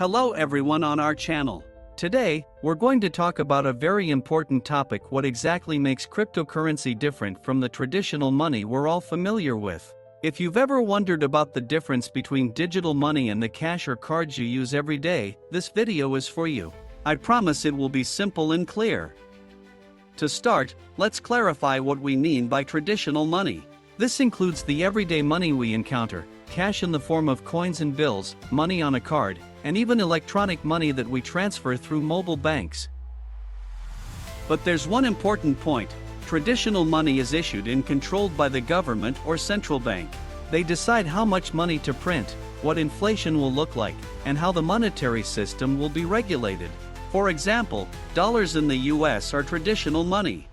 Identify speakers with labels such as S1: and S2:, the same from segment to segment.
S1: Hello everyone on our channel. Today, we're going to talk about a very important topic: what exactly makes cryptocurrency different from the traditional money we're all familiar with. If you've ever wondered about the difference between digital money and the cash or cards you use every day, this video is for you. I promise it will be simple and clear. To start, let's clarify what we mean by traditional money. This includes the everyday money we encounter, cash in the form of coins and bills, money on a card, and even electronic money that we transfer through mobile banks. But there's one important point: traditional money is issued and controlled by the government or central bank. They decide how much money to print, what inflation will look like, and how the monetary system will be regulated. For example, dollars in the US are traditional money.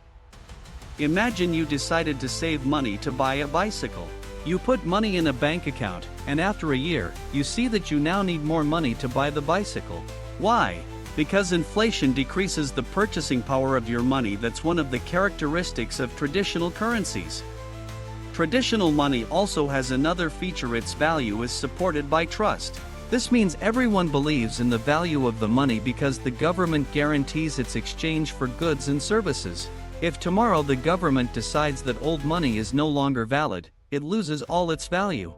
S1: Imagine you decided to save money to buy a bicycle. You put money in a bank account, and after a year, you see that you now need more money to buy the bicycle. Why? Because inflation decreases the purchasing power of your money. That's one of the characteristics of traditional currencies. Traditional money also has another feature: its value is supported by trust. This means everyone believes in the value of the money because the government guarantees its exchange for goods and services. If tomorrow the government decides that old money is no longer valid, it loses all its value.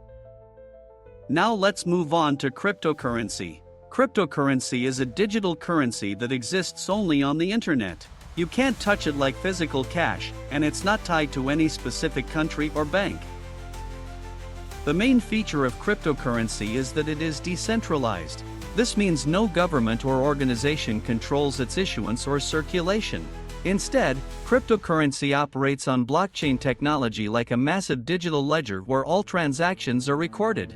S1: Now let's move on to cryptocurrency. Cryptocurrency is a digital currency that exists only on the internet. You can't touch it like physical cash, and it's not tied to any specific country or bank. The main feature of cryptocurrency is that it is decentralized. This means no government or organization controls its issuance or circulation. Instead, cryptocurrency operates on blockchain technology like a massive digital ledger where all transactions are recorded.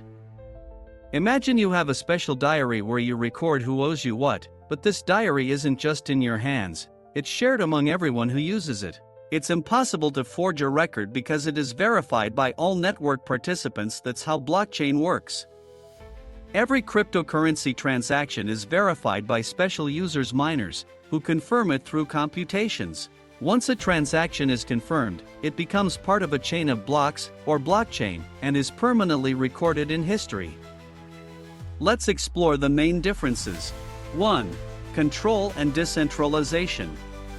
S1: Imagine you have a special diary where you record who owes you what, but this diary isn't just in your hands, it's shared among everyone who uses it. It's impossible to forge a record because it is verified by all network participants. That's how blockchain works. Every cryptocurrency transaction is verified by special users, miners, who confirm it through computations. Once a transaction is confirmed, it becomes part of a chain of blocks, or blockchain, and is permanently recorded in history. Let's explore the main differences. 1. Control and decentralization.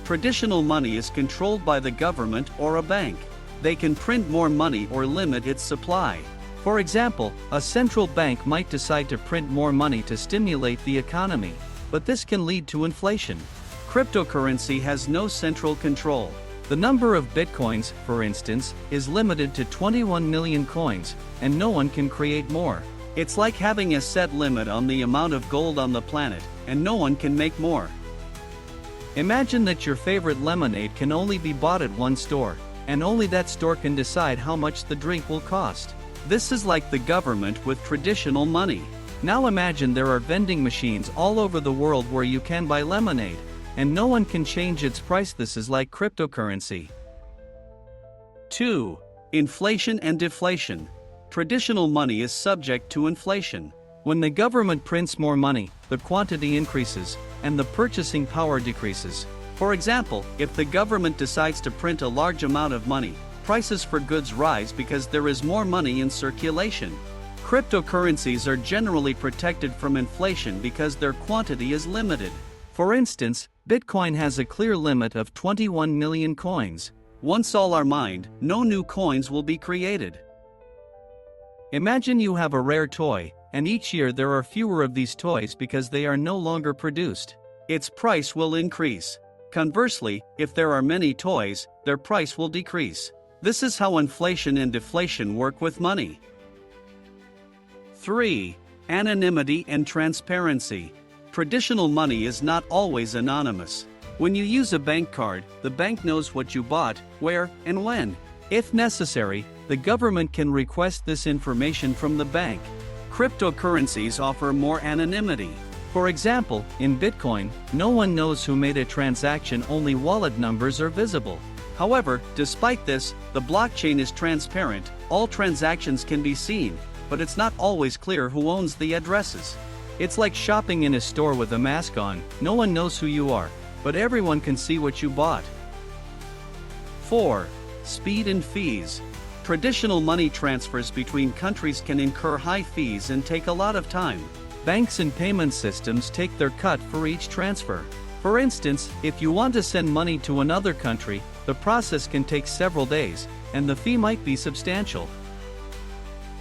S1: Traditional money is controlled by the government or a bank. They can print more money or limit its supply. For example, a central bank might decide to print more money to stimulate the economy, but this can lead to inflation. Cryptocurrency has no central control. The number of bitcoins, for instance, is limited to 21 million coins, and no one can create more. It's like having a set limit on the amount of gold on the planet, and no one can make more. Imagine that your favorite lemonade can only be bought at one store, and only that store can decide how much the drink will cost. This is like the government with traditional money. Now imagine there are vending machines all over the world where you can buy lemonade, and no one can change its price. This is like cryptocurrency. 2. Inflation and deflation. Traditional money is subject to inflation. When the government prints more money, the quantity increases, and the purchasing power decreases. For example, if the government decides to print a large amount of money, prices for goods rise because there is more money in circulation. Cryptocurrencies are generally protected from inflation because their quantity is limited. For instance, Bitcoin has a clear limit of 21 million coins. Once all are mined, no new coins will be created. Imagine you have a rare toy, and each year there are fewer of these toys because they are no longer produced. Its price will increase. Conversely, if there are many toys, their price will decrease. This is how inflation and deflation work with money. 3. Anonymity and transparency. Traditional money is not always anonymous. When you use a bank card, the bank knows what you bought, where, and when. If necessary, the government can request this information from the bank. Cryptocurrencies offer more anonymity. For example, in Bitcoin, no one knows who made a transaction, only wallet numbers are visible. However, despite this, the blockchain is transparent, all transactions can be seen, but it's not always clear who owns the addresses. It's like shopping in a store with a mask on. No one knows who you are, but everyone can see what you bought. 4. Speed and fees. Traditional money transfers between countries can incur high fees and take a lot of time. Banks and payment systems take their cut for each transfer. For instance, if you want to send money to another country, the process can take several days, and the fee might be substantial.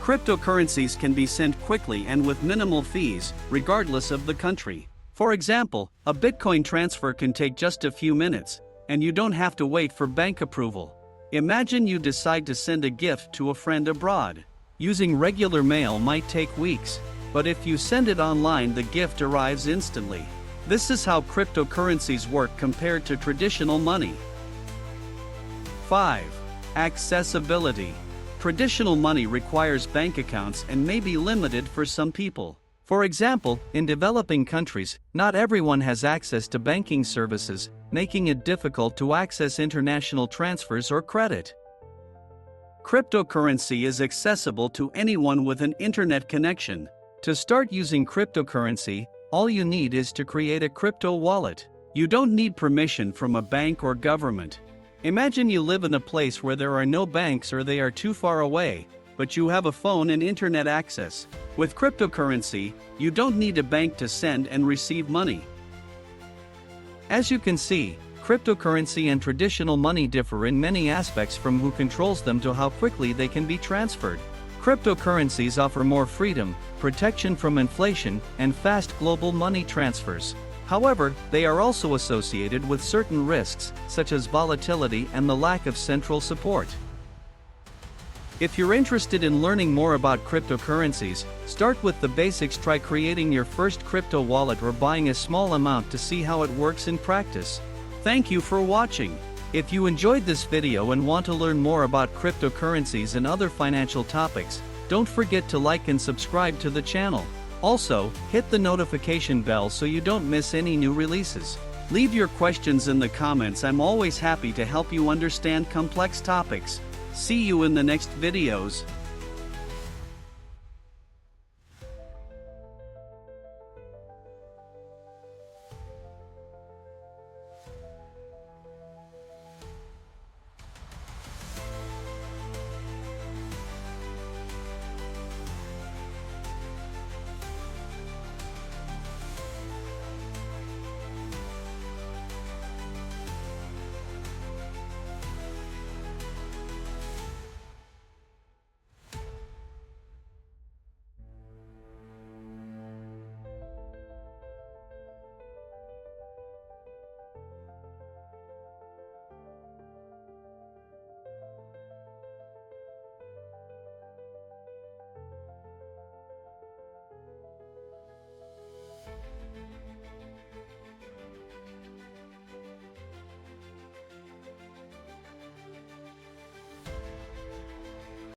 S1: Cryptocurrencies can be sent quickly and with minimal fees, regardless of the country. For example, a Bitcoin transfer can take just a few minutes, and you don't have to wait for bank approval. Imagine you decide to send a gift to a friend abroad. Using regular mail might take weeks, but if you send it online, the gift arrives instantly. This is how cryptocurrencies work compared to traditional money. 5. Accessibility. Traditional money requires bank accounts and may be limited for some people. For example, in developing countries, not everyone has access to banking services, making it difficult to access international transfers or credit. Cryptocurrency is accessible to anyone with an internet connection. To start using cryptocurrency, all you need is to create a crypto wallet. You don't need permission from a bank or government. Imagine you live in a place where there are no banks or they are too far away, but you have a phone and internet access. With cryptocurrency, you don't need a bank to send and receive money. As you can see, cryptocurrency and traditional money differ in many aspects, from who controls them to how quickly they can be transferred. Cryptocurrencies offer more freedom, protection from inflation, and fast global money transfers. However, they are also associated with certain risks, such as volatility and the lack of central support. If you're interested in learning more about cryptocurrencies, start with the basics. Try creating your first crypto wallet or buying a small amount to see how it works in practice. Thank you for watching. If you enjoyed this video and want to learn more about cryptocurrencies and other financial topics, don't forget to like and subscribe to the channel. Also, hit the notification bell so you don't miss any new releases. Leave your questions in the comments. I'm always happy to help you understand complex topics. See you in the next videos.